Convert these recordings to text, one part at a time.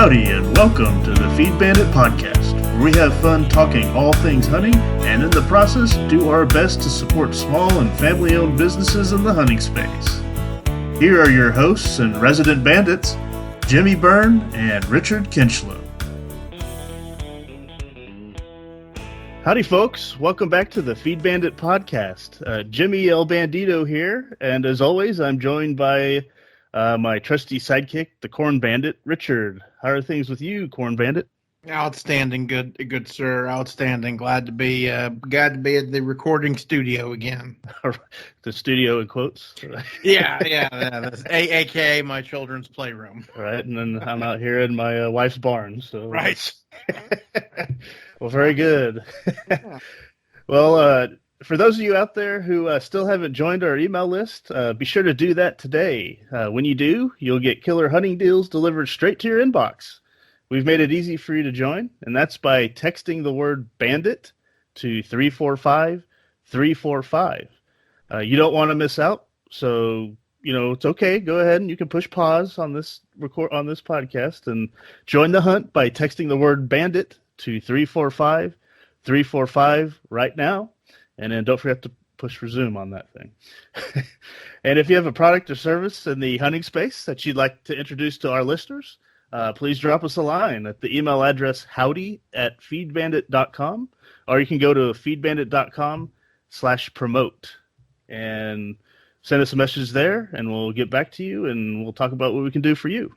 Howdy, and welcome to the Feed Bandit Podcast, where we have fun talking all things hunting, and in the process, do our best to support small and family-owned businesses in the hunting space. Here are your hosts and resident bandits, Jimmy Byrne and Richard Kinchlow. Howdy, folks. Welcome back to the Feed Bandit Podcast. Jimmy El Bandito here, and as always, I'm joined by my trusty sidekick, the Corn Bandit, Richard. How are things with you, Corn Bandit? Outstanding, good sir. Outstanding. Glad to be at the recording studio again. The studio in quotes. Yeah. That's AKA my children's playroom. Right, and then I'm out here in my wife's barn. So right. Well, very good. Well, for those of you out there who still haven't joined our email list, be sure to do that today. When you do, you'll get killer hunting deals delivered straight to your inbox. We've made it easy for you to join, and that's by texting the word bandit to 345-345. You don't want to miss out, so it's okay. Go ahead and you can push pause on this podcast and join the hunt by texting the word bandit to 345-345 right now. And then don't forget to push resume on that thing. And if you have a product or service in the hunting space that you'd like to introduce to our listeners, please drop us a line at the email address howdy@feedbandit.com, or you can go to feedbandit.com/promote and send us a message there, and we'll get back to you, and we'll talk about what we can do for you.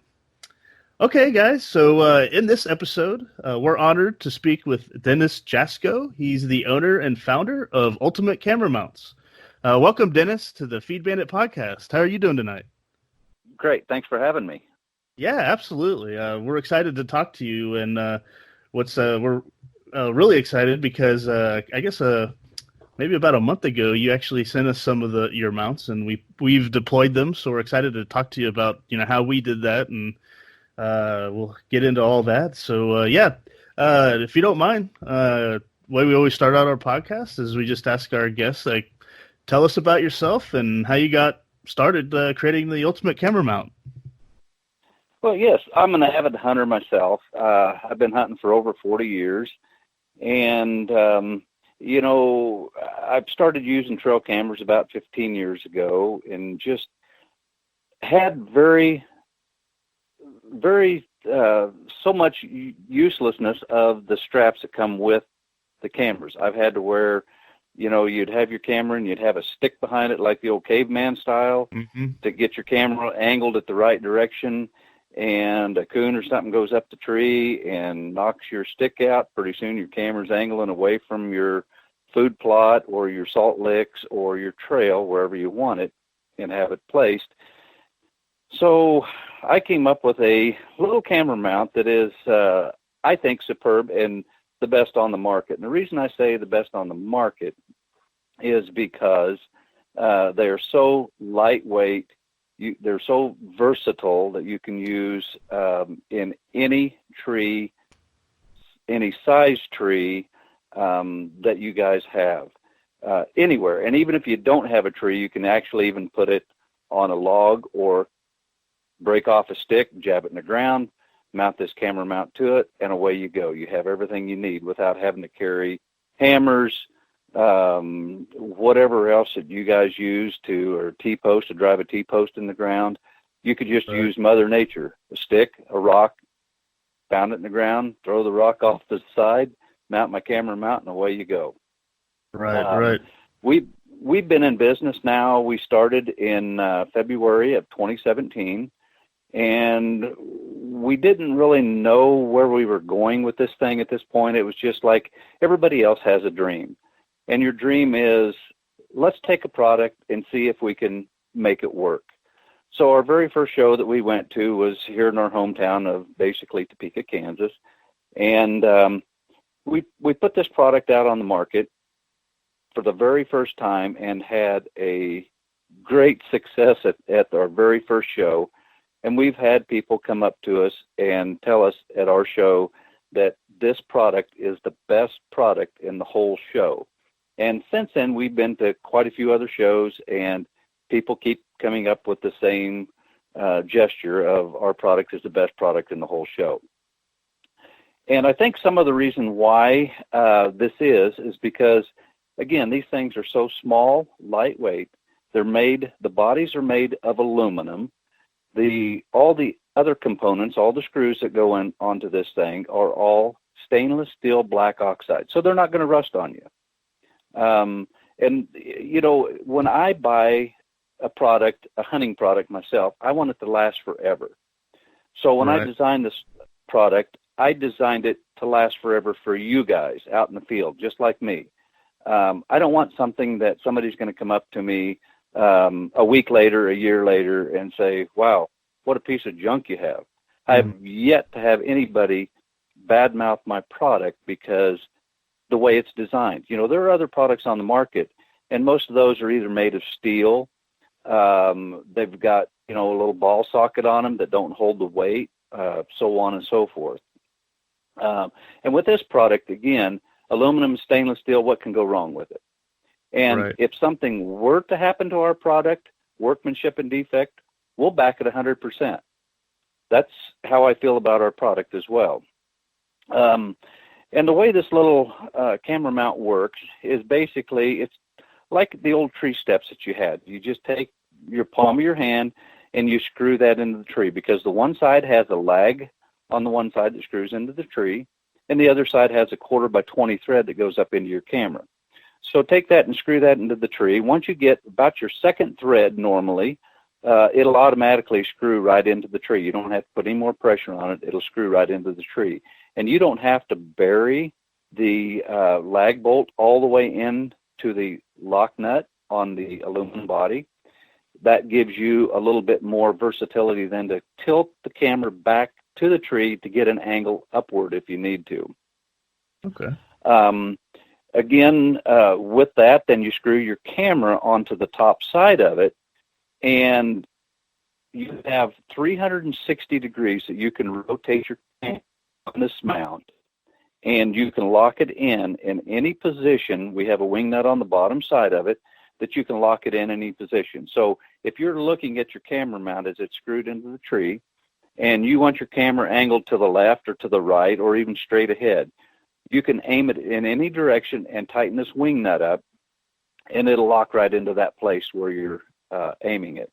Okay, guys, so in this episode, we're honored to speak with Dennis Jasko. He's the owner and founder of Ultimate Camera Mounts. Welcome, Dennis, to the Feed Bandit Podcast. How are you doing tonight? Great. Thanks for having me. Yeah, absolutely. We're excited to talk to you, and we're really excited because I guess maybe about a month ago, you actually sent us some of your mounts, and we've deployed them, so we're excited to talk to you about how we did that, and we'll get into all that. So, if you don't mind, the way we always start out our podcast is we just ask our guests, tell us about yourself and how you got started creating the Ultimate Camera Mount. Well, yes, I'm an avid hunter myself. I've been hunting for over 40 years, and, I've started using trail cameras about 15 years ago and just had very so much uselessness of the straps that come with the cameras. I've had to wear, you'd have your camera and you'd have a stick behind it like the old caveman style to get your camera angled at the right direction, and a coon or something goes up the tree and knocks your stick out. Pretty soon your camera's angling away from your food plot or your salt licks or your trail, wherever you want it, and have it placed. So I came up with a little camera mount that is, I think, superb and the best on the market. And the reason I say the best on the market is because they are so lightweight, they're so versatile that you can use in any tree, any size tree that you guys have, anywhere. And even if you don't have a tree, you can actually even put it on a log or break off a stick, jab it in the ground, mount this camera mount to it, and away you go. You have everything you need without having to carry hammers, whatever else that you guys use or T-post to drive a T-post in the ground. You could just use Mother Nature, a stick, a rock, pound it in the ground, throw the rock off the side, mount my camera mount, and away you go. Right. We've been in business now. We started in February of 2017. And we didn't really know where we were going with this thing at this point. It was just like everybody else has a dream. And your dream is, let's take a product and see if we can make it work. So our very first show that we went to was here in our hometown of basically Topeka, Kansas. And we put this product out on the market for the very first time and had a great success at our very first show. And we've had people come up to us and tell us at our show that this product is the best product in the whole show. And since then, we've been to quite a few other shows, and people keep coming up with the same gesture of our product is the best product in the whole show. And I think some of the reason why this is because, again, these things are so small, lightweight. The bodies are made of aluminum. All the other components, all the screws that go onto this thing are all stainless steel black oxide. So they're not going to rust on you. And, when I buy a hunting product myself, I want it to last forever. So when I designed this product, I designed it to last forever for you guys out in the field, just like me. I don't want something that somebody's going to come up to me a week later, a year later, and say, wow, what a piece of junk you have. I have yet to have anybody badmouth my product because the way it's designed. There are other products on the market, and most of those are either made of steel. They've got, a little ball socket on them that don't hold the weight, so on and so forth. And with this product, again, aluminum, stainless steel, what can go wrong with it? And if something were to happen to our product, workmanship and defect, we'll back it 100%. That's how I feel about our product as well. And the way this little camera mount works is basically, it's like the old tree steps that you had. You just take your palm of your hand and you screw that into the tree, because the one side has a lag on the one side that screws into the tree, and the other side has a 1/4x20 thread that goes up into your camera. So take that and screw that into the tree. Once you get about your second thread, normally, it'll automatically screw right into the tree. You don't have to put any more pressure on it. It'll screw right into the tree. And you don't have to bury the lag bolt all the way in to the lock nut on the aluminum body. That gives you a little bit more versatility than to tilt the camera back to the tree to get an angle upward if you need to. Okay. Again, with that, then you screw your camera onto the top side of it, and you have 360 degrees that you can rotate your camera on this mount, and you can lock it in any position. We have a wing nut on the bottom side of it that you can lock it in any position. So if you're looking at your camera mount as it's screwed into the tree, and you want your camera angled to the left or to the right or even straight ahead, you can aim it in any direction and tighten this wing nut up, and it'll lock right into that place where you're aiming it.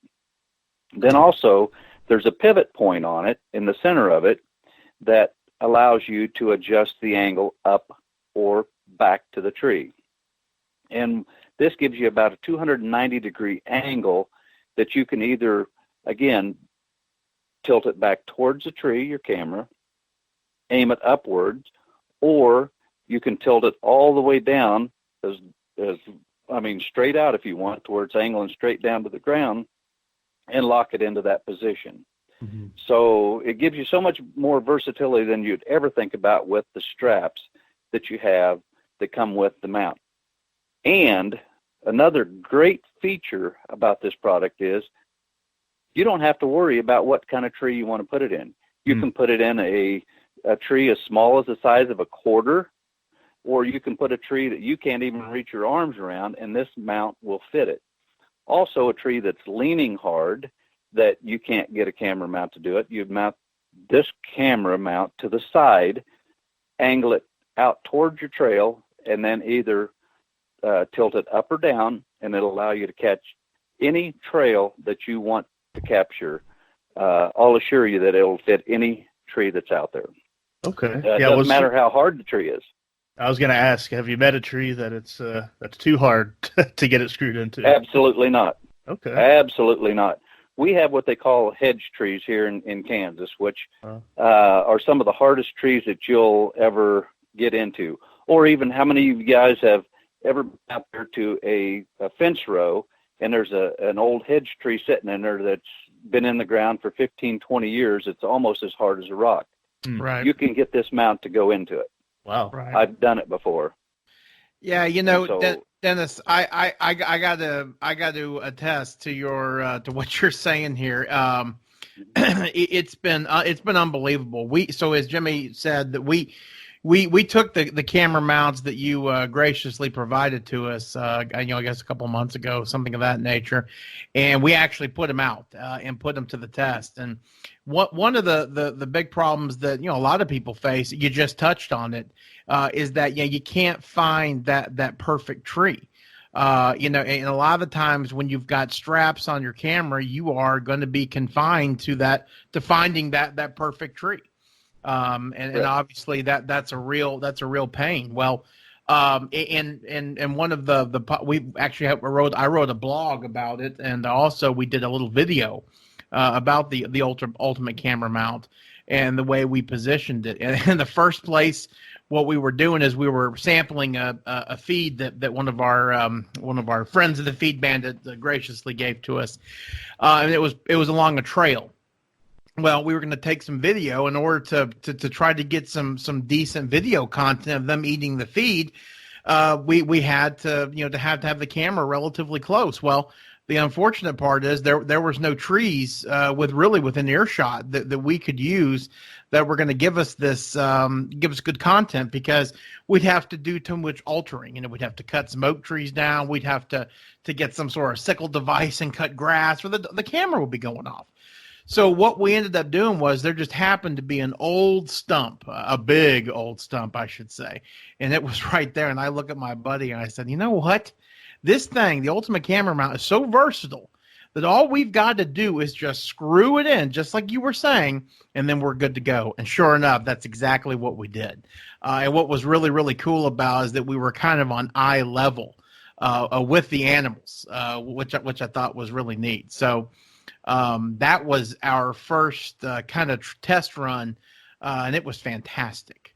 Then also, there's a pivot point on it in the center of it that allows you to adjust the angle up or back to the tree. And this gives you about a 290-degree angle that you can either, again, tilt it back towards the tree, your camera, aim it upwards, or you can tilt it all the way down, straight out if you want, towards angling straight down to the ground, and lock it into that position. Mm-hmm. So it gives you so much more versatility than you'd ever think about with the straps that you have that come with the mount. And another great feature about this product is you don't have to worry about what kind of tree you want to put it in. You can put it in a tree as small as the size of a quarter, or you can put a tree that you can't even reach your arms around, and this mount will fit it. Also, a tree that's leaning hard that you can't get a camera mount to do it, you mount this camera mount to the side, angle it out towards your trail, and then either tilt it up or down, and it'll allow you to catch any trail that you want to capture. I'll assure you that it'll fit any tree that's out there. Okay. It doesn't matter how hard the tree is. I was going to ask, have you met a tree that that's too hard to get it screwed into? Absolutely not. Okay. Absolutely not. We have what they call hedge trees here in Kansas, which are some of the hardest trees that you'll ever get into. Or even how many of you guys have ever been out there to a fence row, and there's an old hedge tree sitting in there that's been in the ground for 15, 20 years. It's almost as hard as a rock. Right. You can get this mount to go into it. Wow. Right. I've done it before. Yeah, Dennis, I got to attest to your to what you're saying here. It's been unbelievable. So as Jimmy said, that we took the camera mounts that you graciously provided to us, I guess a couple of months ago, something of that nature, and we actually put them out and put them to the test. And one of the big problems that a lot of people face, you just touched on it, is that you can't find that perfect tree. And a lot of the times when you've got straps on your camera, you are going to be confined to finding that perfect tree. And obviously that's a real pain. Well, and one of I wrote a blog about it, and also we did a little video about the ultimate camera mount and the way we positioned it. And in the first place, what we were doing is we were sampling a feed that one of our friends of the Feed Bandit graciously gave to us, and it was along a trail. Well, we were going to take some video in order to try to get some decent video content of them eating the feed. We had to have the camera relatively close. Well, the unfortunate part is there was no trees within earshot that we could use that were going to give us good content, because we'd have to do too much altering. We'd have to cut some oak trees down. We'd have to get some sort of sickle device and cut grass, or the camera would be going off. So what we ended up doing was there just happened to be an old stump, a big old stump, I should say. And it was right there. And I look at my buddy and I said, you know what? This thing, the ultimate camera mount, is so versatile that all we've got to do is just screw it in, just like you were saying, and then we're good to go. And sure enough, that's exactly what we did. And what was really, really cool about it is that we were kind of on eye level with the animals, which I thought was really neat. So that was our first kind of test run, and it was fantastic.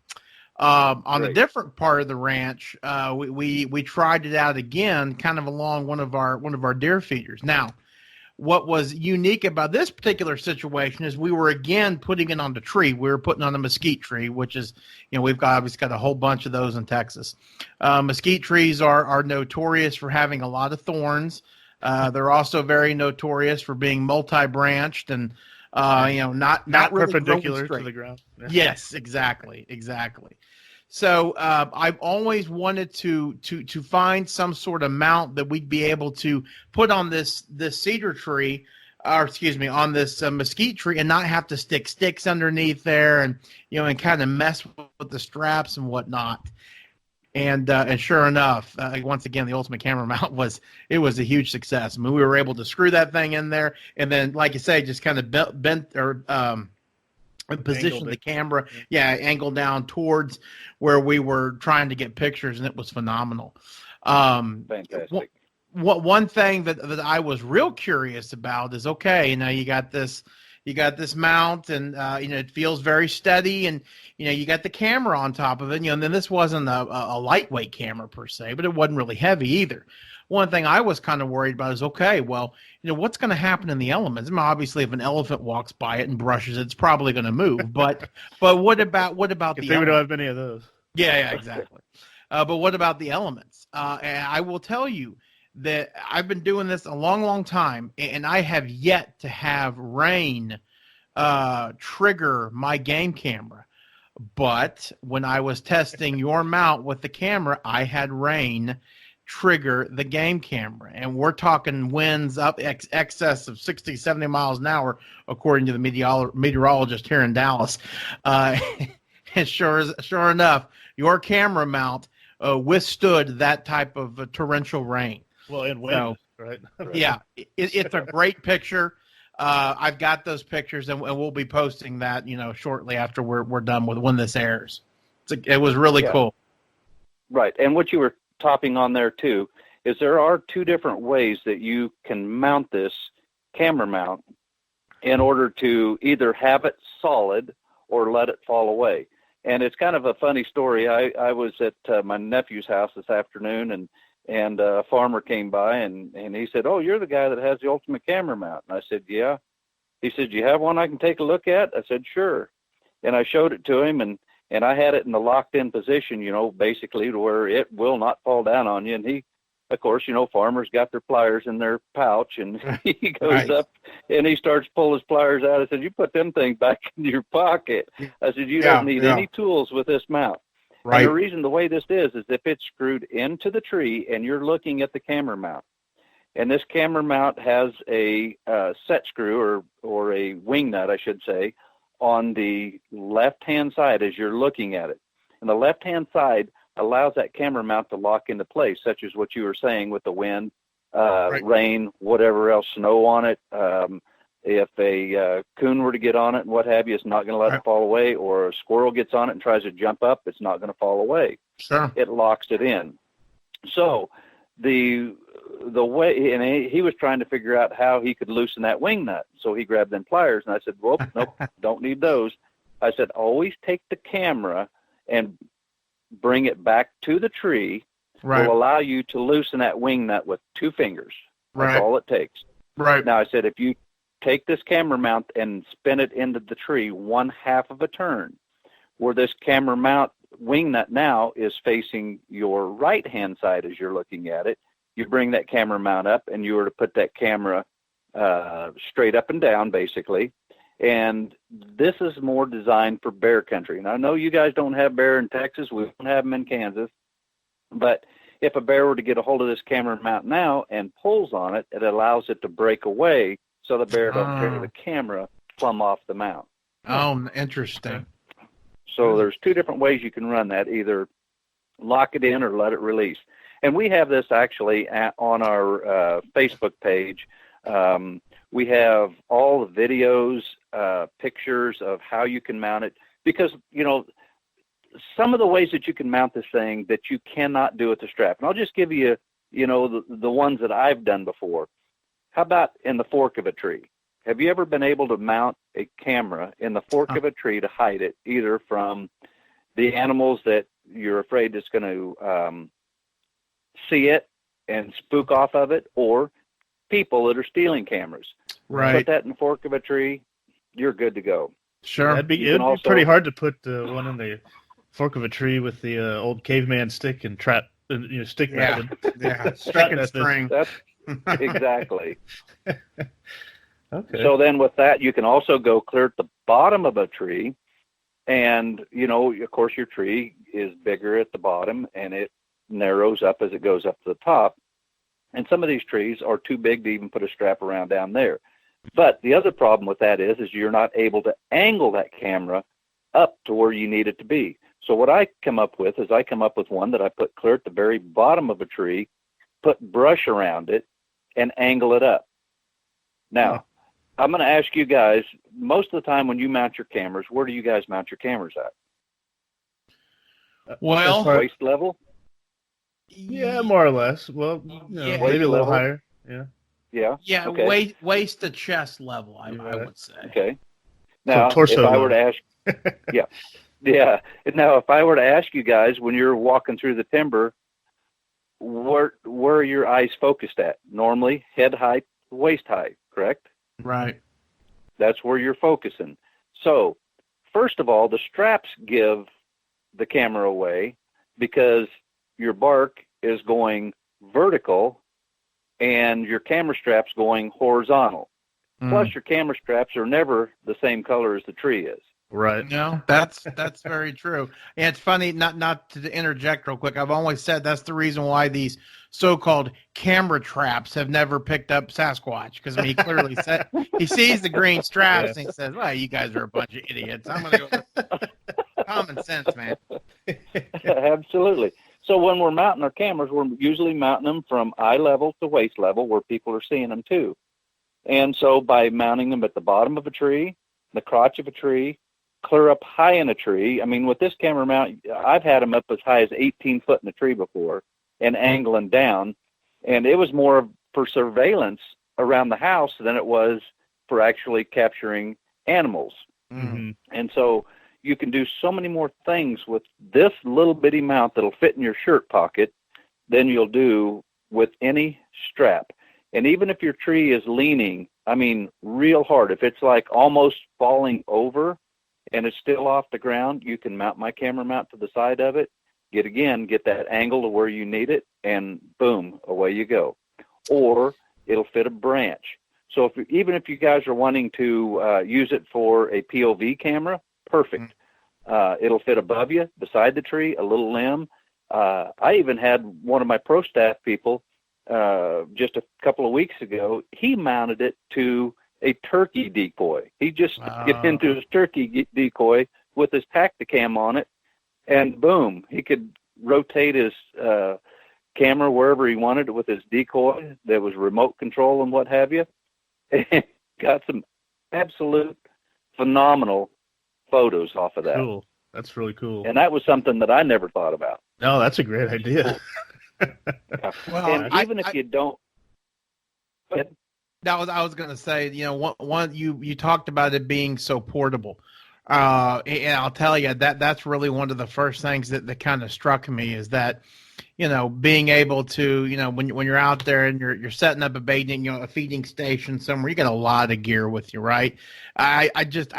On a different part of the ranch, we tried it out again, kind of along one of our deer feeders. Now, what was unique about this particular situation is we were again putting it on the tree. We were putting on a mesquite tree, which is, we've got a whole bunch of those in Texas. Mesquite trees are notorious for having a lot of thorns. They're also very notorious for being multi-branched and, not really perpendicular to the ground. Yeah. Yes, exactly. So I've always wanted to find some sort of mount that we'd be able to put on this cedar tree, on this mesquite tree, and not have to stick sticks underneath there, and and kind of mess with the straps and whatnot. And sure enough, once again, the ultimate camera mount was a huge success. I mean, we were able to screw that thing in there, and then, like you say, just kind of bent or position the camera, angled down towards where we were trying to get pictures, and it was phenomenal. Fantastic. One thing that I was real curious about is, okay, you got this mount, and it feels very steady, and you got the camera on top of it, and then this wasn't a lightweight camera per se, but it wasn't really heavy either. One thing I was kind of worried about is, okay, well, what's going to happen in the elements? I mean, obviously, if an elephant walks by it and brushes it, it's probably going to move. But what about the elements? We don't have many of those. Yeah, exactly. But what about the elements? And I will tell you that I've been doing this a long, long time, and I have yet to have rain trigger my game camera. But when I was testing your mount with the camera, I had rain trigger the game camera, and we're talking winds up excess of 60, 70 miles an hour, according to the meteorologist here in Dallas. And sure enough, your camera mount withstood that type of torrential rain. Well, and wind, right? Yeah, it's a great picture. I've got those pictures, and we'll be posting that, shortly after we're done with when this airs. It was really cool. Right, and what you were topping on there too is there are two different ways that you can mount this camera mount in order to either have it solid or let it fall away. And it's kind of a funny story. I was at my nephew's house this afternoon, and a farmer came by, and he said, "Oh, you're the guy that has the ultimate camera mount." And I said, "Yeah." He said, "Do you have one I can take a look at?" I said, "Sure." And I showed it to him, and I had it in the locked-in position, basically to where it will not fall down on you. And he, of course, farmers got their pliers in their pouch, and he goes up and he starts pulling his pliers out. I said, "You put them things back in your pocket." I said, "You don't need any tools with this mount." Right. And the reason, the way this is if it's screwed into the tree and you're looking at the camera mount, and this camera mount has a set screw or a wing nut, I should say, on the left-hand side as you're looking at it. And the left-hand side allows that camera mount to lock into place, such as what you were saying with the wind, rain, whatever else, snow on it. If a coon were to get on it and what have you, it's not going to let it fall away, or a squirrel gets on it and tries to jump up, it's not going to fall away. Sure. It locks it in. So the way, and he was trying to figure out how he could loosen that wing nut. So he grabbed them pliers, and I said, well, nope, don't need those. I said, always take the camera and bring it back to the tree. Right. Will allow you to loosen that wing nut with 2 fingers. That's all it takes. Right. Now, I said, if you take this camera mount and spin it into the tree 1/2 of a turn, where this camera mount wing nut now is facing your right-hand side as you're looking at it, you bring that camera mount up, and you were to put that camera straight up and down, basically. And this is more designed for bear country. And I know you guys don't have bear in Texas. We don't have them in Kansas. But if a bear were to get a hold of this camera mount now and pulls on it, it allows it to break away so the bear don't carry the camera plumb off the mount. Oh, interesting. So there's 2 different ways you can run that, either lock it in or let it release. And we have this actually on our Facebook page. We have all the videos, pictures of how you can mount it, because, you know, some of the ways that you can mount this thing that you cannot do with the strap. And I'll just give you, you know, the ones that I've done before. How about in the fork of a tree? Have you ever been able to mount a camera in the fork of a tree to hide it, either from the animals that you're afraid it's going to see it and spook off of it, or people that are stealing cameras? Right. Put that in the fork of a tree, you're good to go. Sure. It'd be pretty hard to put one in the fork of a tree with the old caveman stick and trap, stick method. Yeah. Stick and string. That's exactly. Okay. So then with that, you can also go clear at the bottom of a tree, and, you know, of course your tree is bigger at the bottom and it narrows up as it goes up to the top. And some of these trees are too big to even put a strap around down there. But the other problem with that is you're not able to angle that camera up to where you need it to be. So what I come up with is one that I put clear at the very bottom of a tree, put brush around it, and angle it up. Now, I'm going to ask you guys, most of the time when you mount your cameras, where do you guys mount your cameras at? Well, Waist level? Yeah, more or less. Well, Yeah. maybe a little higher. Yeah. Yeah. Yeah, Okay. waist to chest level, I would say. Okay. Now, torso if I were to ask, yeah. Now, if I were to ask you guys, when you're walking through the timber, where are your eyes focused at? Normally, head height, waist height, correct? Right. That's where you're focusing. So, first of all, the straps give the camera away because your bark is going vertical and your camera strap's going horizontal. Plus, your camera straps are never the same color as the tree is. Right. No, that's very true. And it's funny, not to interject real quick. I've always said that's the reason why these so-called camera traps have never picked up Sasquatch, because he clearly said he sees the green straps and he says, "Well, you guys are a bunch of idiots. I'm going to go with common sense, man." Absolutely. So when we're mounting our cameras, we're usually mounting them from eye level to waist level, where people are seeing them too. And so by mounting them at the bottom of a tree, the crotch of a tree, clear up high in a tree. I mean, with this camera mount, I've had them up as high as 18 foot in a tree before and angling down. And it was more for surveillance around the house than it was for actually capturing animals. Mm-hmm. And so you can do so many more things with this little bitty mount that'll fit in your shirt pocket than you'll do with any strap. And even if your tree is leaning, I mean, real hard, if it's like almost falling over and it's still off the ground, you can mount my camera mount to the side of it, get that angle to where you need it, and boom, away you go. Or it'll fit a branch. So even if you guys are wanting to use it for a POV camera, perfect. It'll fit above you, beside the tree, a little limb. I even had one of my pro staff people just a couple of weeks ago. He mounted it to a turkey decoy. He just stuck it into his turkey decoy with his Tacticam on it, and boom, he could rotate his camera wherever he wanted with his decoy. There was remote control and what have you. And got some absolute phenomenal photos off of that. Cool. That's really cool. And that was something that I never thought about. No, that's a great idea. Well, and even if you don't, go ahead. I was going to say, one you talked about it being so portable. And I'll tell you that's really one of the first things that kind of struck me is that, being able to, when you're out there and you're setting up a baiting, a feeding station somewhere, you got a lot of gear with you, right? I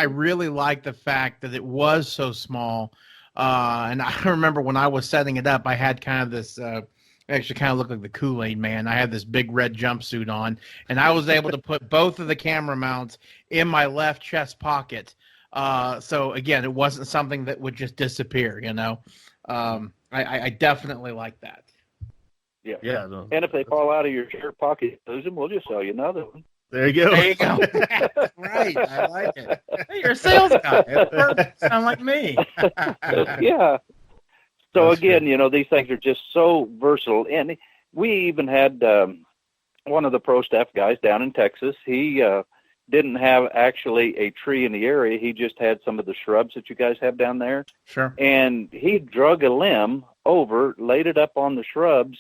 really like the fact that it was so small. And I remember when I was setting it up, I had kind of this, actually kind of looked like the Kool-Aid man. I had this big red jumpsuit on, and I was able to put both of the camera mounts in my left chest pocket. So again, it wasn't something that would just disappear, I definitely like that. Yeah. Yeah. No, and if they fall out of your shirt pocket, lose them, we'll just sell you another one. there you go. There you go. Right. I like it. Hey, you're a sales guy. Sound like me. Yeah. So That's again, good. these things are just so versatile. And we even had one of the pro staff guys down in Texas. He didn't have actually a tree in the area. He just had some of the shrubs that you guys have down there. Sure. And he drug a limb over, laid it up on the shrubs,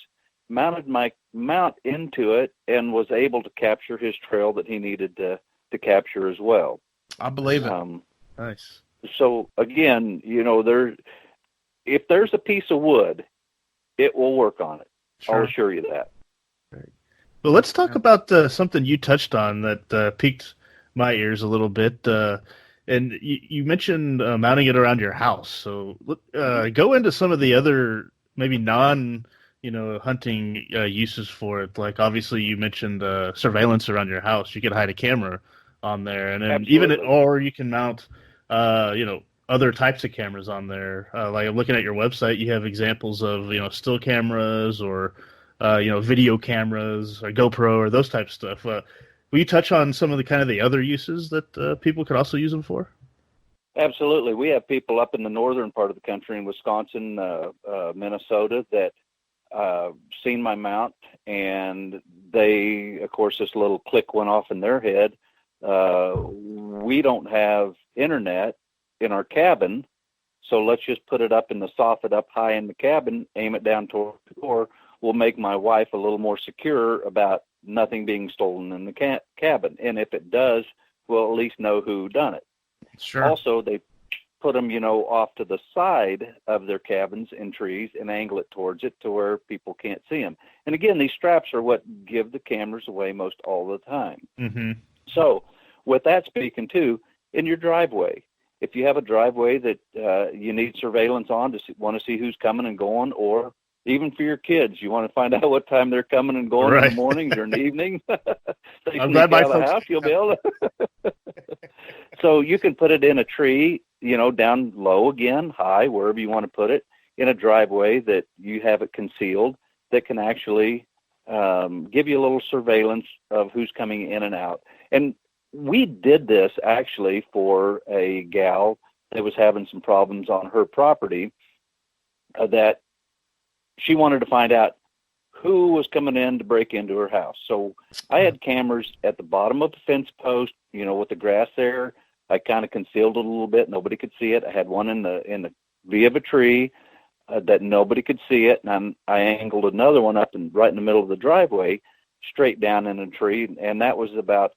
mounted my mount into it, and was able to capture his trail that he needed to capture as well. I believe it. Nice. So again, if there's a piece of wood, it will work on it. Sure. I'll assure you that. Well, let's talk about something you touched on that piqued my ears a little bit. And you mentioned mounting it around your house. So go into some of the other maybe hunting uses for it. Like obviously you mentioned surveillance around your house. You could hide a camera on there, and then or you can mount other types of cameras on there. Like I'm looking at your website, you have examples of still cameras or video cameras or GoPro or those types of stuff. Will you touch on some of the other uses that people could also use them for? Absolutely. We have people up in the northern part of the country in Wisconsin, Minnesota that seen my mount, and they, of course, this little click went off in their head. We don't have internet in our cabin, so let's just put it up in the soffit up high in the cabin, aim it down toward the door. Will make my wife a little more secure about nothing being stolen in the cabin. And if it does, we'll at least know who done it. Sure. Also, they put them, off to the side of their cabins in trees and angle it towards it to where people can't see them. And again, these straps are what give the cameras away most all the time. Mm-hmm. So with that speaking too, in your driveway, if you have a driveway that you need surveillance on to want to see who's coming and going, or even for your kids, you want to find out what time they're coming and going in the morning or in the evening. I'm glad my folks house, you'll be able to. So you can put it in a tree, down low again, high, wherever you want to put it, in a driveway that you have it concealed, that can actually give you a little surveillance of who's coming in and out. And we did this actually for a gal that was having some problems on her property that she wanted to find out who was coming in to break into her house. So I had cameras at the bottom of the fence post, with the grass there. I kind of concealed it a little bit. Nobody could see it. I had one in the V of a tree that nobody could see it. And I angled another one up right in the middle of the driveway, straight down in a tree. And that was about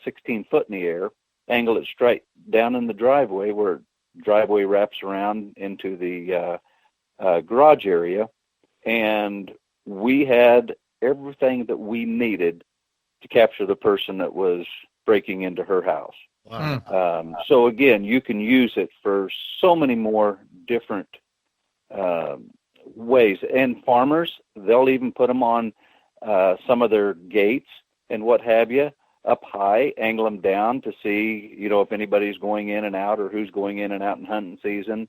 16 foot in the air. Angled it straight down in the driveway where driveway wraps around into the garage area. And we had everything that we needed to capture the person that was breaking into her house. Wow. So again, you can use it for so many more different ways. And farmers, they'll even put them on some of their gates and what have you. up high, angle them down to see, if anybody's going in and out or who's going in and out in hunting season.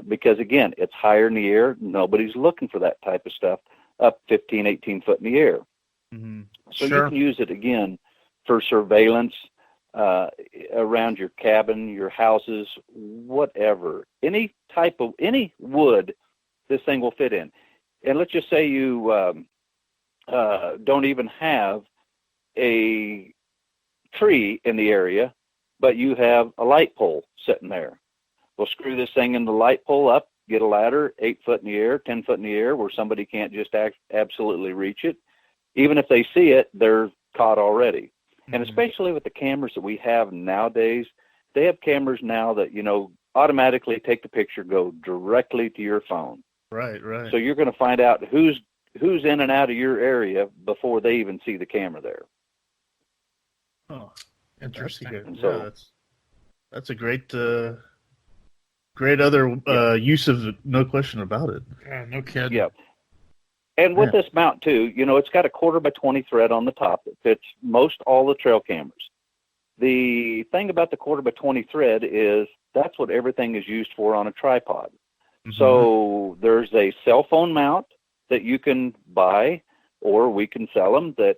Because again, it's higher in the air. Nobody's looking for that type of stuff up 15, 18 foot in the air. Mm-hmm. So you can use it again for surveillance, around your cabin, your houses, whatever, any wood this thing will fit in. And let's just say you don't even have a tree in the area, but you have a light pole sitting there. We'll screw this thing in the light pole up, get a ladder 8 foot in the air, 10 foot in the air, where somebody can't just absolutely reach it. Even if they see it, they're caught already. Mm-hmm. And especially with the cameras that we have nowadays, they have cameras now that, automatically take the picture, go directly to your phone. Right. So you're going to find out who's in and out of your area before they even see the camera there. Oh, interesting. And so, that's a great other use of it, no question about it. Yeah, no kidding. Yeah. And with this mount too, it's got a 1/4x20 thread on the top that fits most all the trail cameras. The thing about the 1/4x20 thread is that's what everything is used for on a tripod. Mm-hmm. So there's a cell phone mount that you can buy, or we can sell them, that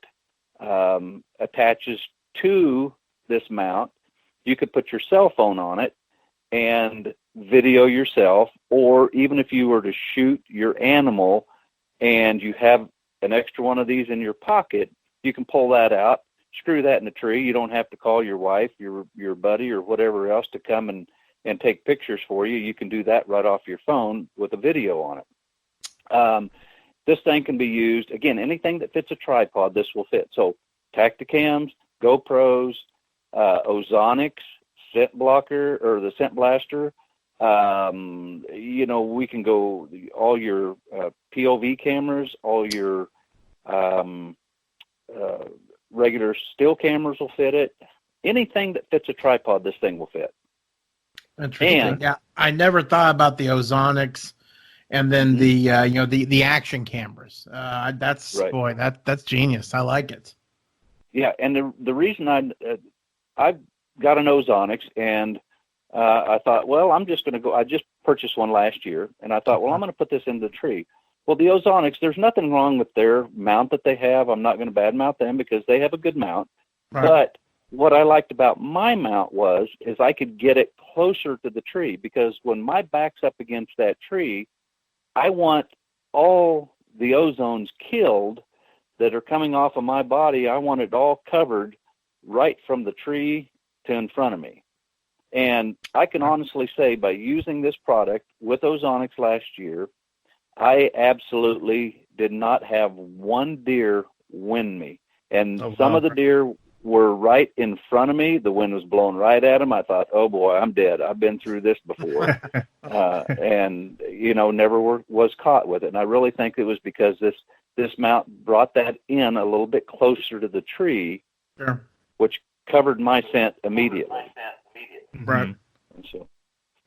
attaches to this mount. You could put your cell phone on it and video yourself, or even if you were to shoot your animal and you have an extra one of these in your pocket, you can pull that out, screw that in the tree. You don't have to call your wife, your buddy, or whatever else to come and take pictures for you. You can do that right off your phone with a video on it. This thing can be used, again, anything that fits a tripod, this will fit. So Tacticams, GoPros, Ozonics, scent blocker, or the scent blaster. We can go all your POV cameras, all your regular still cameras will fit it. Anything that fits a tripod, this thing will fit. Interesting. And, yeah, I never thought about the Ozonics, and then the action cameras. That's right. Boy, that's genius. I like it. Yeah, and the reason I've got an Ozonics, and I thought, well, I'm just going to go. I just purchased one last year, and I thought, well, I'm going to put this in the tree. Well, the Ozonics, there's nothing wrong with their mount that they have. I'm not going to badmouth them because they have a good mount. Right. But what I liked about my mount is I could get it closer to the tree, because when my back's up against that tree, I want all the ozones killed that are coming off of my body. I want it all covered right from the tree to in front of me. And I can honestly say, by using this product with Ozonics last year, I absolutely did not have one deer win me. And some of the deer were right in front of me. The wind was blowing right at them. I thought, oh boy, I'm dead. I've been through this before. And, never was caught with it. And I really think it was because this mount brought that in a little bit closer to the tree, sure, which covered my scent immediately. Right. And so,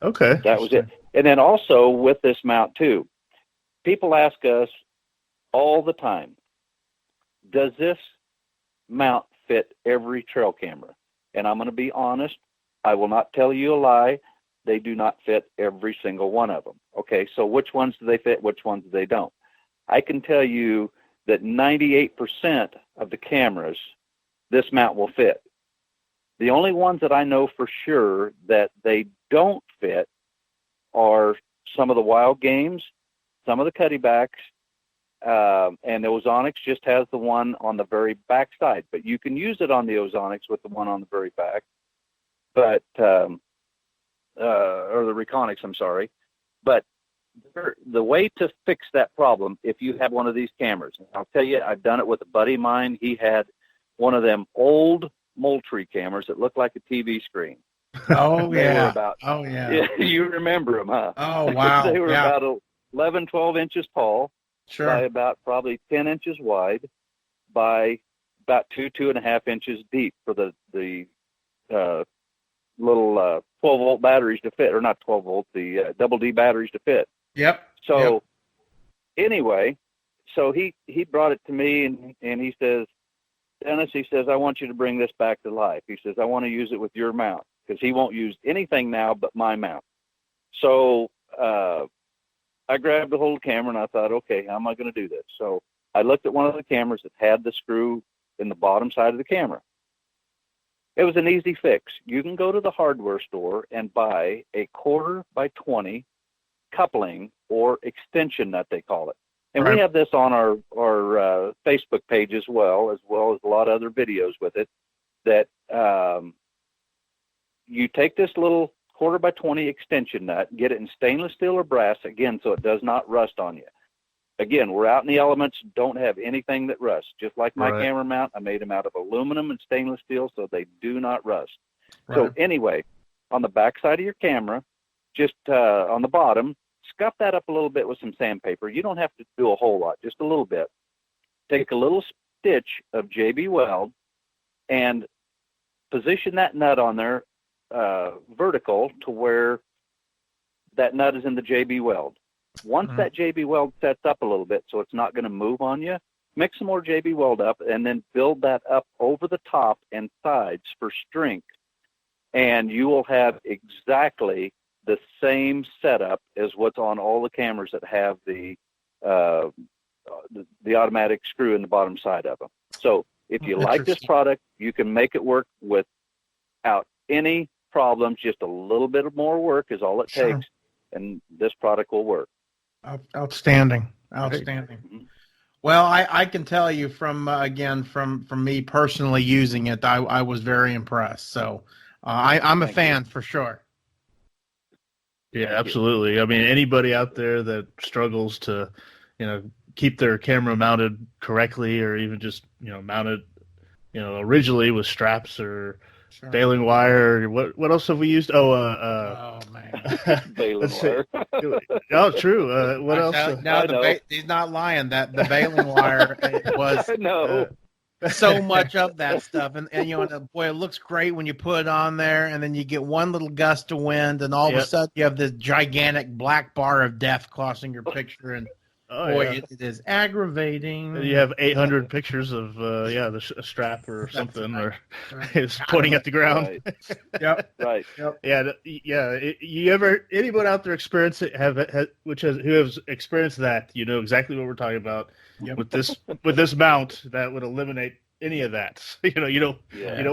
okay, that was it. And then also with this mount too, people ask us all the time, does this mount fit every trail camera? And I'm going to be honest, I will not tell you a lie. They do not fit every single one of them. Okay, so which ones do they fit? Which ones do they don't? I can tell you that 98% of the cameras, this mount will fit. The only ones that I know for sure that they don't fit are some of the wild games, some of the cuttybacks, and the Ozonics just has the one on the very back side. But you can use it on the Ozonics with the one on the very back, but or the Reconics, I'm sorry. But the way to fix that problem, if you have one of these cameras, I'll tell you, I've done it with a buddy of mine. He had one of them old Moultrie cameras that looked like a TV screen. Oh, yeah. Yeah. You remember them, huh? Oh, wow. They were about 11, 12 inches tall, sure, by about probably 10 inches wide, by about 2.5 inches deep for the little 12-volt batteries to fit, or not 12-volt, the double D batteries to fit. Yep. So anyway, so he brought it to me, and he says, Dennis, he says, I want you to bring this back to life. He says, I want to use it with your mount because he won't use anything now but my mount. So I grabbed a hold of the camera and I thought, okay, how am I going to do this? So I looked at one of the cameras that had the screw in the bottom side of the camera. It was an easy fix. You can go to the hardware store and buy a 1/4 by 20 coupling or extension nut, they call it. And Right. we have this on our Facebook page as well as a lot of other videos with it, that you take this little 1/4 by 20 extension nut, get it in stainless steel or brass, again, so it does not rust on you. Again, we're out in the elements, don't have anything that rusts. Just like my Right. camera mount, I made them out of aluminum and stainless steel so they do not rust. Right. So anyway, on the back side of your camera, just on the bottom, scuff that up a little bit with some sandpaper. You don't have to do a whole lot, just a little bit. Take a little stitch of JB Weld and position that nut on there vertical to where that nut is in the JB Weld. Once that JB Weld sets up a little bit so it's not going to move on you, mix some more JB Weld up and then build that up over the top and sides for strength. And you will have exactly the same setup as what's on all the cameras that have the automatic screw in the bottom side of them. So if you like this product, you can make it work without any problems. Just a little bit of more work is all it takes, and this product will work. Outstanding. Mm-hmm. Well, I can tell you from me personally using it, I was very impressed. So I'm a fan for sure. Yeah, absolutely. I mean, anybody out there that struggles to, keep their camera mounted correctly, or even just, mount it, originally with straps or baling wire. What else have we used? Oh man, baling wire. Oh, true. What else? No, he's not lying. That the baling wire was no. So much of that stuff, and boy, it looks great when you put it on there, and then you get one little gust of wind, and all of a sudden you have this gigantic black bar of death crossing your picture, and it is aggravating. And you have 800 pictures of the strap or something, or it's pointing at the ground. Right. Yep. Right. Yep. Yeah. Anyone out there experience it? Who has experienced that? You know exactly what we're talking about. Yep. With this mount, that would eliminate any of that. You don't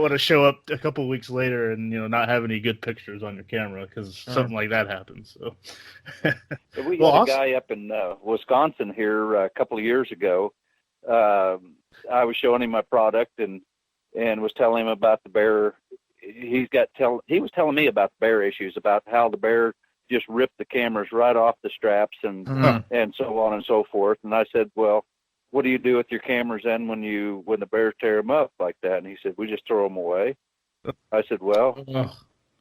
want to show up a couple of weeks later and not have any good pictures on your camera because something like that happens. So we had a guy up in Wisconsin here a couple of years ago. I was showing him my product and was telling him about the bear. He was telling me about the bear issues, about how the bear just ripped the cameras right off the straps and so on and so forth. And I said, well, what do you do with your cameras then when the bears tear them up like that? And he said, we just throw them away. I said, well,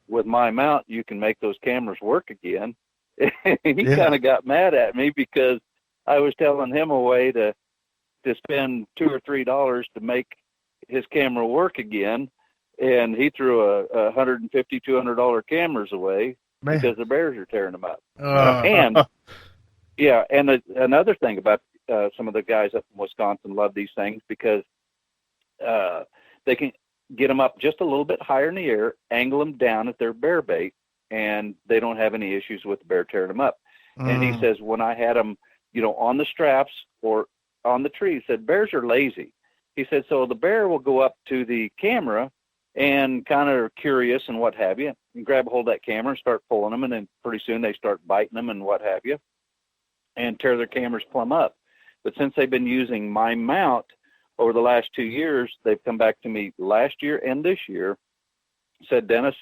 with my mount, you can make those cameras work again. He kind of got mad at me because I was telling him a way to spend $2 or $3 to make his camera work again. And he threw a $150, $200 cameras away because the bears are tearing them up. And another thing about some of the guys up in Wisconsin love these things because they can get them up just a little bit higher in the air, angle them down at their bear bait, and they don't have any issues with the bear tearing them up. And he says, when I had them, on the straps or on the tree, he said, bears are lazy. He said, so the bear will go up to the camera and kind of curious and what have you, and grab a hold of that camera and start pulling them, and then pretty soon they start biting them and what have you, and tear their cameras plumb up. But since they've been using my mount over the last 2 years, they've come back to me last year and this year, said, Dennis,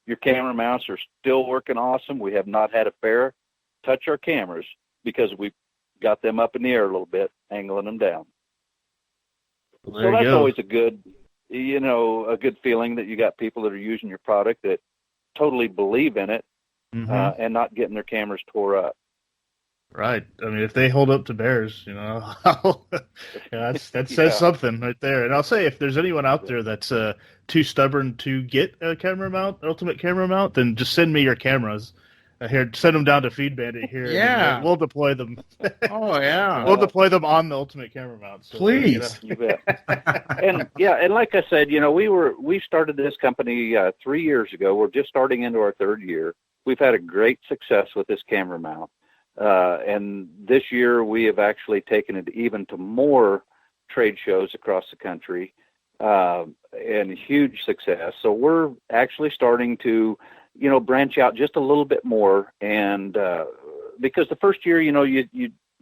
your camera mounts are still working awesome. We have not had a bear touch our cameras because we got them up in the air a little bit, angling them down. So that's always a good feeling that you got people that are using your product that totally believe in it and not getting their cameras tore up. Right. I mean, if they hold up to bears, that says something right there. And I'll say, if there's anyone out there that's too stubborn to get a camera mount, ultimate camera mount, then just send me your cameras. Here, send them down to Feed Bandit here. Yeah. We'll deploy them. Oh yeah. We'll deploy them on the Ultimate camera mount. So, Please. You bet. And like I said, we started this company 3 years ago. We're just starting into our third year. We've had a great success with this camera mount. And this year we have actually taken it even to more trade shows across the country, and huge success. So we're actually starting to, branch out just a little bit more. And because the first year, you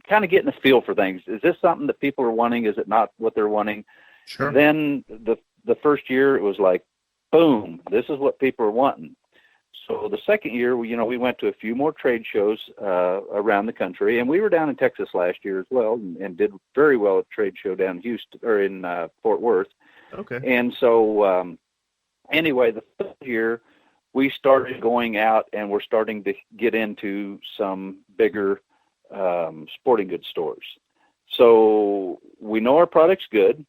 kind of getting a feel for things. Is this something that people are wanting? Is it not what they're wanting? Sure. Then the first year it was like, boom, this is what people are wanting. So the second year, we went to a few more trade shows around the country, and we were down in Texas last year as well, and did very well at a trade show down in Houston or in Fort Worth. Okay. And so anyway, the third year we started going out, and we're starting to get into some bigger sporting goods stores. So we know our product's good.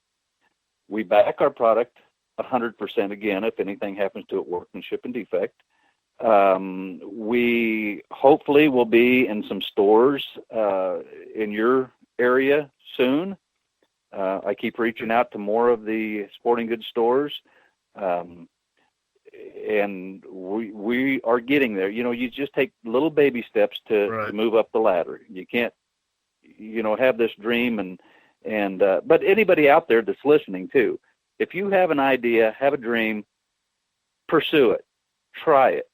We back our product 100% again if anything happens to it, workmanship and defect. We hopefully will be in some stores in your area soon. I keep reaching out to more of the sporting goods stores, and we are getting there. You just take little baby steps to move up the ladder. You can't, have this dream and but anybody out there that's listening too, if you have an idea, have a dream, pursue it, try it.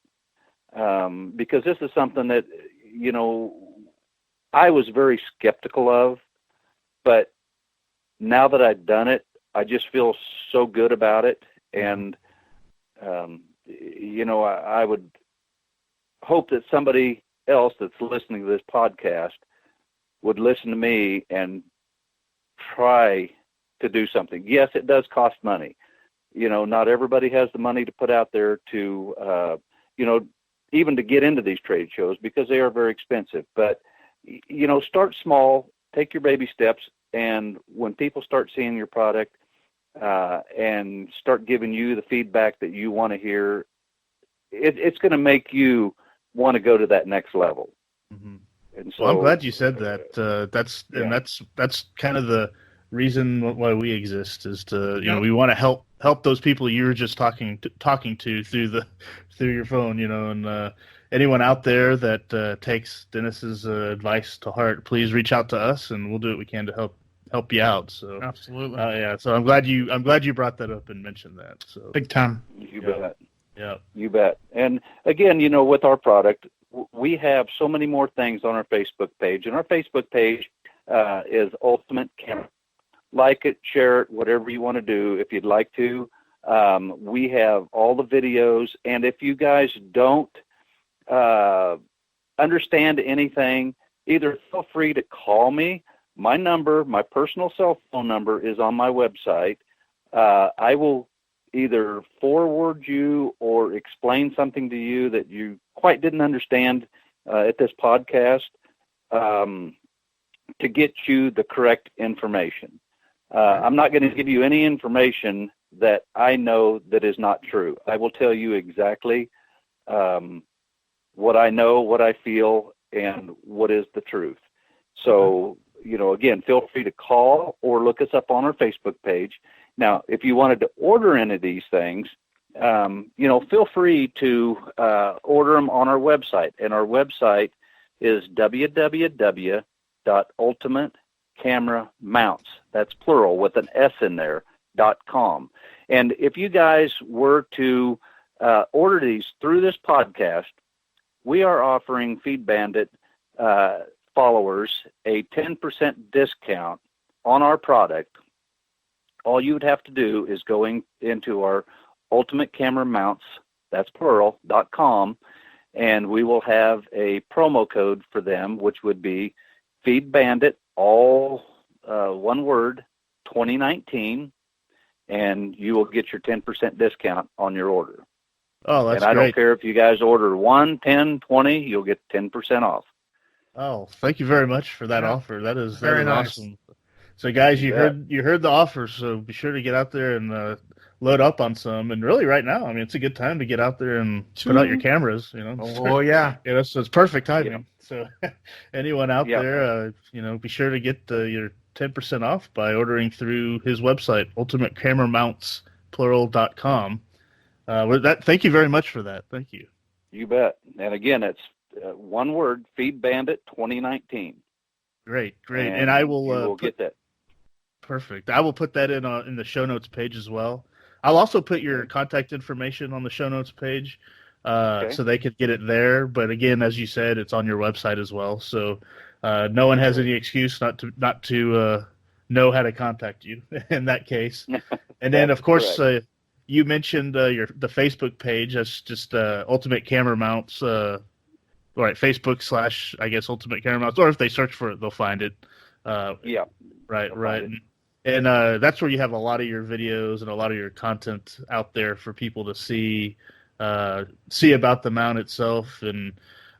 Because this is something that, I was very skeptical of, but now that I've done it, I just feel so good about it. And, I would hope that somebody else that's listening to this podcast would listen to me and try to do something. Yes, it does cost money. Not everybody has the money to put out there to, even to get into these trade shows, because they are very expensive. But, start small, take your baby steps. And when people start seeing your product and start giving you the feedback that you want to hear, it's going to make you want to go to that next level. Mm-hmm. And so, well, I'm glad you said that. That's kind of the reason why we exist, is to, we want to help those people you were just talking to through your phone, and anyone out there that takes Dennis's advice to heart, please reach out to us, and we'll do what we can to help you out. So absolutely, So I'm glad you brought that up and mentioned that. So big time. You bet. Yeah, you bet. And again, with our product, we have so many more things on our Facebook page, and our Facebook page is Ultimate Camera. Like it, share it, whatever you want to do. If you'd like to, we have all the videos. And if you guys don't understand anything, either feel free to call me. My number, my personal cell phone number, is on my website. I will either forward you or explain something to you that you quite didn't understand at this podcast to get you the correct information. I'm not going to give you any information that I know that is not true. I will tell you exactly what I know, what I feel, and what is the truth. So, again, feel free to call or look us up on our Facebook page. Now, if you wanted to order any of these things, feel free to order them on our website. And our website is www.ultimatecameramounts. That's plural with an S in there, .com. And if you guys were to order these through this podcast, we are offering Feed Bandit followers a 10% discount on our product. All you would have to do is go into our Ultimate Camera Mounts, that's plural, .com, and we will have a promo code for them, which would be Feed Bandit, all one word, 2019, and you will get your 10% discount on your order. Oh, that's great. And I don't care if you guys order 1, 10, 20, you'll get 10% off. Oh, thank you very much for that offer. That is very nice. Awesome. So guys, You you heard the offer, so be sure to get out there and load up on some. And really, right now, I mean, it's a good time to get out there and put out your cameras. Oh yeah. So it's perfect timing. Yeah. So anyone out Yeah. there, be sure to get your 10% off by ordering through his website, ultimatecameramounts.plural.com. Thank you very much for that. Thank you. You bet. And again, it's one word: Feed Bandit 2019. Great. And I will. You will get that. Perfect. I will put that in the show notes page as well. I'll also put your contact information on the show notes page, so they could get it there. But again, as you said, it's on your website as well. So no one has any excuse not to know how to contact you in that case. And then, of course, you mentioned the Facebook page. That's just Ultimate Camera Mounts. Right, Facebook / I guess Ultimate Camera Mounts. Or if they search for it, they'll find it. Yeah. Right. And that's where you have a lot of your videos and a lot of your content out there for people to see about the mount itself. And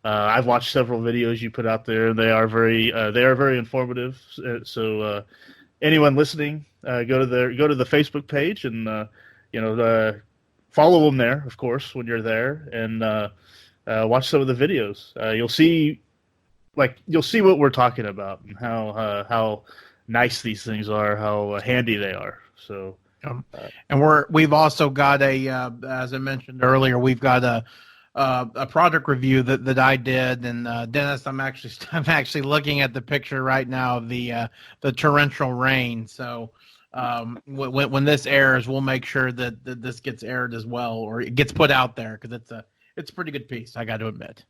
I've watched several videos you put out there. They are very informative. So anyone listening, go to the Facebook page and follow them there, of course, when you're there, and watch some of the videos. You'll see what we're talking about and how nice these things are, how handy they are. So, and we've also got as I mentioned earlier, we've got a product review that I did, and Dennis, I'm actually looking at the picture right now of the torrential rain. So when this airs, we'll make sure that this gets aired as well, or it gets put out there, because it's a pretty good piece, I got to admit.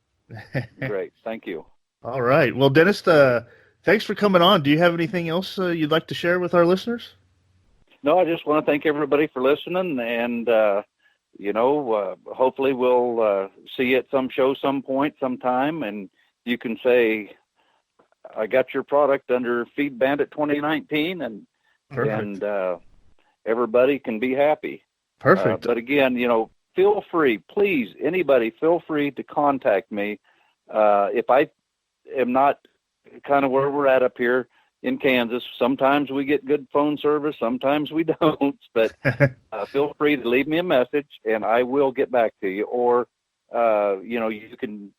Great, thank you. All right, well, Dennis, thanks for coming on. Do you have anything else you'd like to share with our listeners? No, I just want to thank everybody for listening, and hopefully we'll see you at some show some point sometime, and you can say, I got your product under Feed Bandit 2019, and everybody can be happy. Perfect. But again, feel free, please, anybody, feel free to contact me. If I am not kind of where we're at up here in Kansas, sometimes we get good phone service, sometimes we don't, but feel free to leave me a message and I will get back to you. Or, you can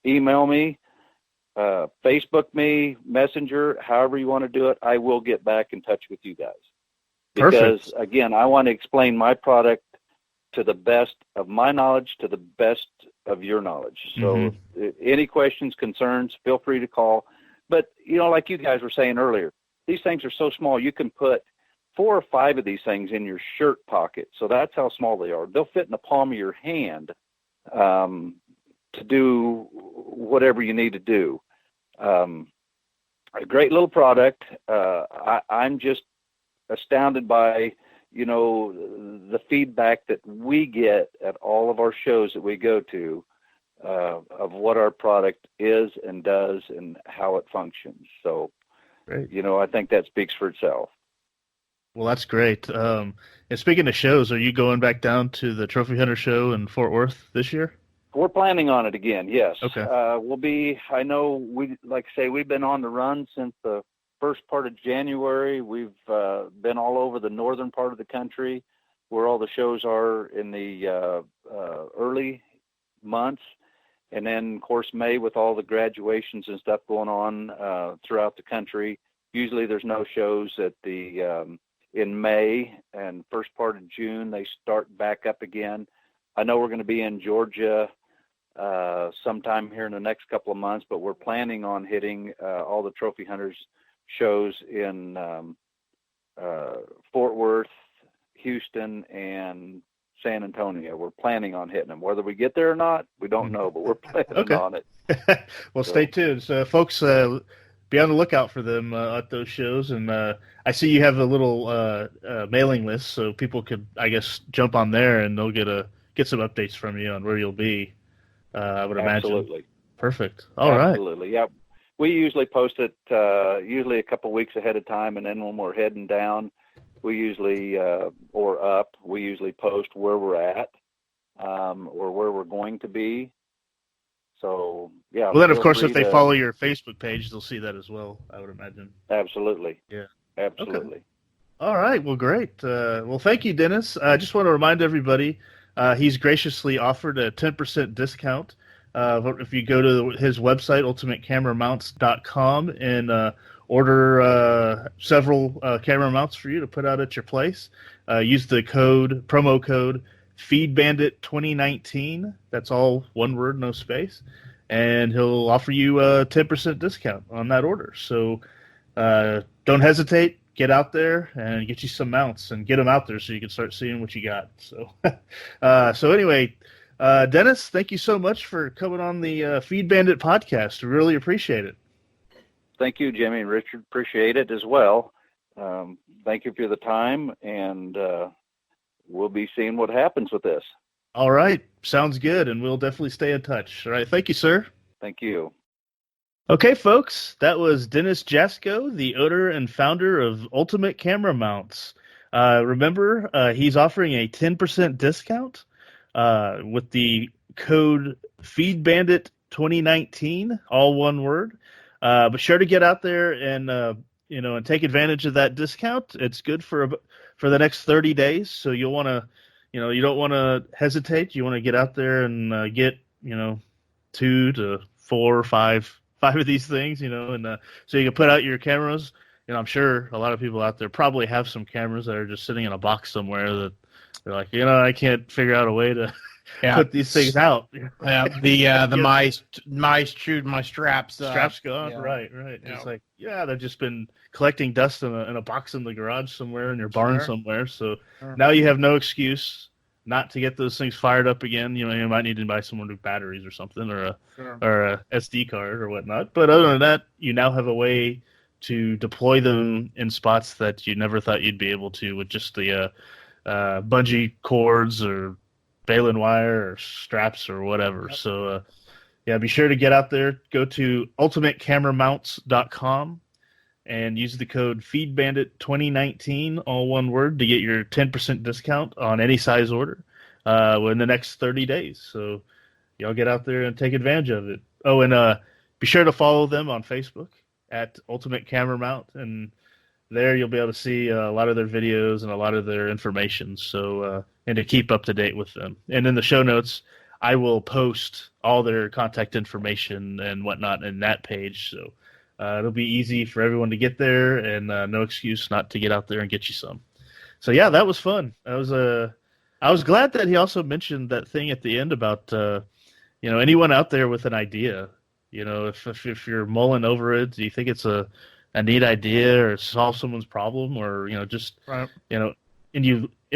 email me, Facebook me, Messenger, however you want to do it. I will get back in touch with you guys. Because, again, I want to explain my product to the best of my knowledge, to the best of your knowledge. So any questions, concerns, feel free to call. But, like you guys were saying earlier, these things are so small, you can put 4 or 5 of these things in your shirt pocket. So that's how small they are. They'll fit in the palm of your hand to do whatever you need to do. A great little product. I'm just astounded by, the feedback that we get at all of our shows that we go to, of what our product is and does and how it functions. So, great. I think that speaks for itself. Well, that's great. And speaking of shows, are you going back down to the Trophy Hunter show in Fort Worth this year? We're planning on it again. Yes. Okay. I know we've been on the run since the first part of January. We've been all over the northern part of the country where all the shows are in the early months. And then, of course, May with all the graduations and stuff going on throughout the country. Usually there's no shows at in May, and first part of June they start back up again. I know we're going to be in Georgia sometime here in the next couple of months, but we're planning on hitting all the Trophy Hunters shows in Fort Worth, Houston, and San Antonio. We're planning on hitting them. Whether we get there or not, we don't know, but we're planning on it. Well, stay tuned. So, folks, be on the lookout for them at those shows. And I see you have a little mailing list, so people could, I guess, jump on there and they'll get some updates from you on where you'll be. I would imagine. Absolutely. Perfect. All right. Absolutely. Yeah. We usually post it usually a couple weeks ahead of time, and then when we're heading down, we usually or up, we usually post where we're at or where we're going to be. So yeah. Well, then of course, if they follow your Facebook page, they'll see that as well, I would imagine. Absolutely. Yeah. Absolutely. Okay. All right. Well, great. Well, thank you, Dennis. I just want to remind everybody he's graciously offered a 10% discount. If you go to his website, ultimatecameramounts.com, and order several camera mounts for you to put out at your place, use the promo code FeedBandit2019. That's all one word, no space. And he'll offer you a 10% discount on that order. So don't hesitate. Get out there and get you some mounts and get them out there so you can start seeing what you got. So, so anyway, Dennis, thank you so much for coming on the Feed Bandit podcast. We really appreciate it. Thank you, Jimmy and Richard. Appreciate it as well. Thank you for the time, and we'll be seeing what happens with this. All right. Sounds good, and we'll definitely stay in touch. All right. Thank you, sir. Thank you. Okay, folks, that was Dennis Jasko, the owner and founder of Ultimate Camera Mounts. Remember, he's offering a 10% discount with the code FeedBandit2019, all one word. But sure to get out there and and take advantage of that discount. It's good for the next 30 days, so you'll want to, you don't want to hesitate. You want to get out there and get 2 to 4 or 5 of these things, and so you can put out your cameras. I'm sure a lot of people out there probably have some cameras that are just sitting in a box somewhere that they're like, I can't figure out a way to put these things out. Yeah, the mice chewed my straps. Straps gone, yeah. Right. It's like, they've just been collecting dust in a box in the garage somewhere in your barn somewhere. So now you have no excuse not to get those things fired up again. You might need to buy some new batteries or something, or a SD card or whatnot. But other than that, you now have a way to deploy them in spots that you never thought you'd be able to with just the bungee cords or baling wire or straps or whatever. Yep. So, be sure to get out there. Go to ultimatecameramounts.com and use the code FeedBandit2019, all one word, to get your 10% discount on any size order in the next 30 days. So y'all get out there and take advantage of it. Oh, and be sure to follow them on Facebook at Ultimate Camera Mount, and there you'll be able to see a lot of their videos and a lot of their information. So and to keep up to date with them. And in the show notes, I will post all their contact information and whatnot in that page. So it'll be easy for everyone to get there, and no excuse not to get out there and get you some. So that was fun. I was glad that he also mentioned that thing at the end about anyone out there with an idea. If you're mulling over it, do you think it's a neat idea or solve someone's problem, or just right. And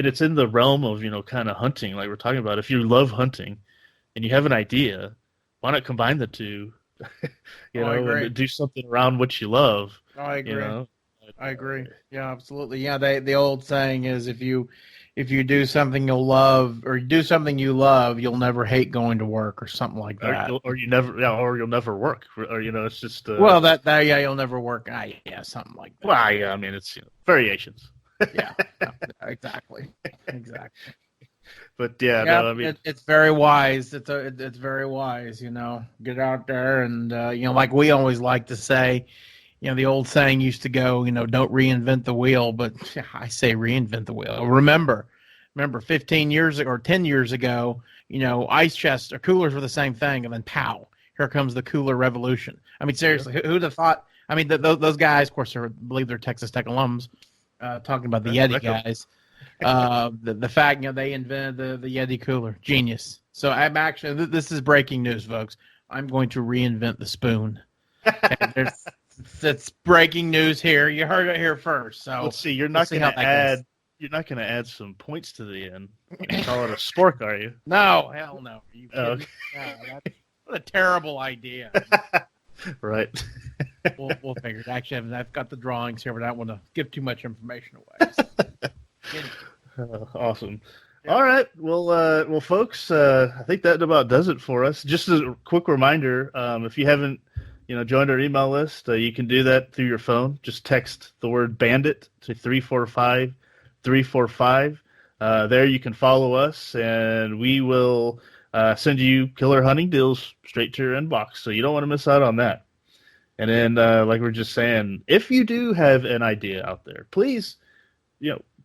it's in the realm of kind of hunting, like we're talking about. If you love hunting and you have an idea, why not combine the two? And do something around what you love. I agree. I agree. Yeah, absolutely. Yeah, the old saying is if you do something you'll love, or you do something you love, you'll never hate going to work, or something like that. Or you'll never work. Or it's just you'll never work. Something like that. Well, I mean, it's variations. Yeah, exactly. But it's very wise. It's very wise. Get out there and like we always like to say, the old saying used to go, don't reinvent the wheel, but I say reinvent the wheel. Remember 15 years ago or 10 years ago, ice chests or coolers were the same thing, and then pow, here comes the cooler revolution. I mean, seriously, who'd have thought? I mean, those guys, of course, I believe they're Texas Tech alums. Talking about the Yeti guys, the fact they invented the Yeti cooler, genius. So I'm actually this is breaking news, folks. I'm going to reinvent the spoon. It's breaking news here. You heard it here first. So let's see. You're not going to add some points to the end. You call it a spork, are you? No, hell no. Are you kidding? Okay. What a terrible idea. Right. We'll figure it. Actually, I've got the drawings here, but I don't want to give too much information away. Awesome. Yeah. All right. Well, folks, I think that about does it for us. Just as a quick reminder, if you haven't, joined our email list, you can do that through your phone. Just text the word bandit to 345-345. There you can follow us, and we will send you killer hunting deals straight to your inbox. So you don't want to miss out on that. And then, like we're just saying, if you do have an idea out there, please,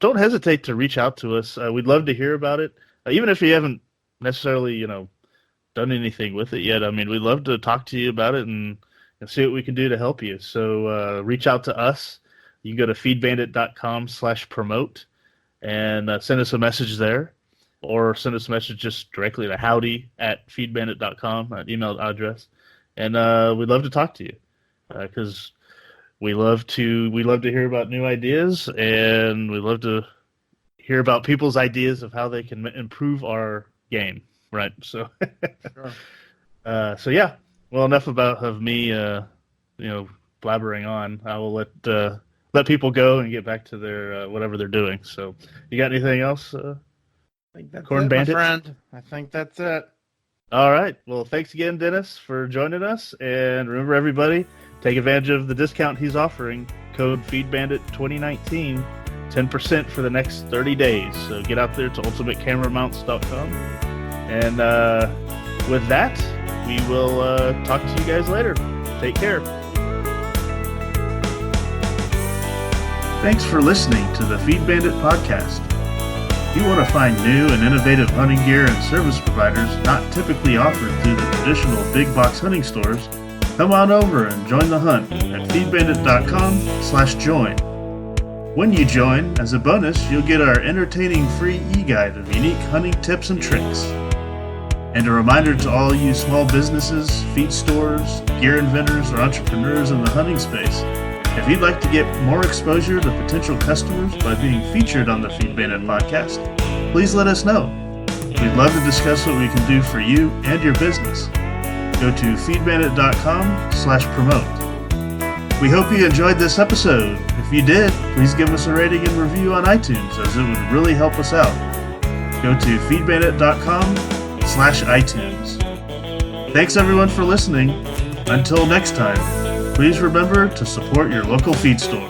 don't hesitate to reach out to us. We'd love to hear about it, even if you haven't necessarily, done anything with it yet. I mean, we'd love to talk to you about it and see what we can do to help you. So reach out to us. You can go to feedbandit.com/promote and send us a message there, or send us a message just directly to howdy@feedbandit.com, that email address. And we'd love to talk to you because we love to hear about new ideas, and we love to hear about people's ideas of how they can improve our game. Right. So, Sure. So yeah. Well, enough of me, blabbering on. I will let people go and get back to their whatever they're doing. So, you got anything else? I think that's Corn it, Bandit? my friend. I think that's it. All right. Well, thanks again, Dennis, for joining us. And remember, everybody, take advantage of the discount he's offering. Code FeedBandit2019, 10% for the next 30 days. So get out there to ultimatecameramounts.com. And with that, we will talk to you guys later. Take care. Thanks for listening to the Feed Bandit podcast. If you want to find new and innovative hunting gear and service providers not typically offered through the traditional big box hunting stores, come on over and join the hunt at feedbandit.com/join. When you join, as a bonus, you'll get our entertaining free e-guide of unique hunting tips and tricks. And a reminder to all you small businesses, feed stores, gear inventors, or entrepreneurs in the hunting space, if you'd like to get more exposure to potential customers by being featured on the Feed Bandit podcast, please let us know. We'd love to discuss what we can do for you and your business. Go to feedbandit.com/promote. We hope you enjoyed this episode. If you did, please give us a rating and review on iTunes, as it would really help us out. Go to feedbandit.com/iTunes. Thanks everyone for listening. Until next time, please remember to support your local feed store.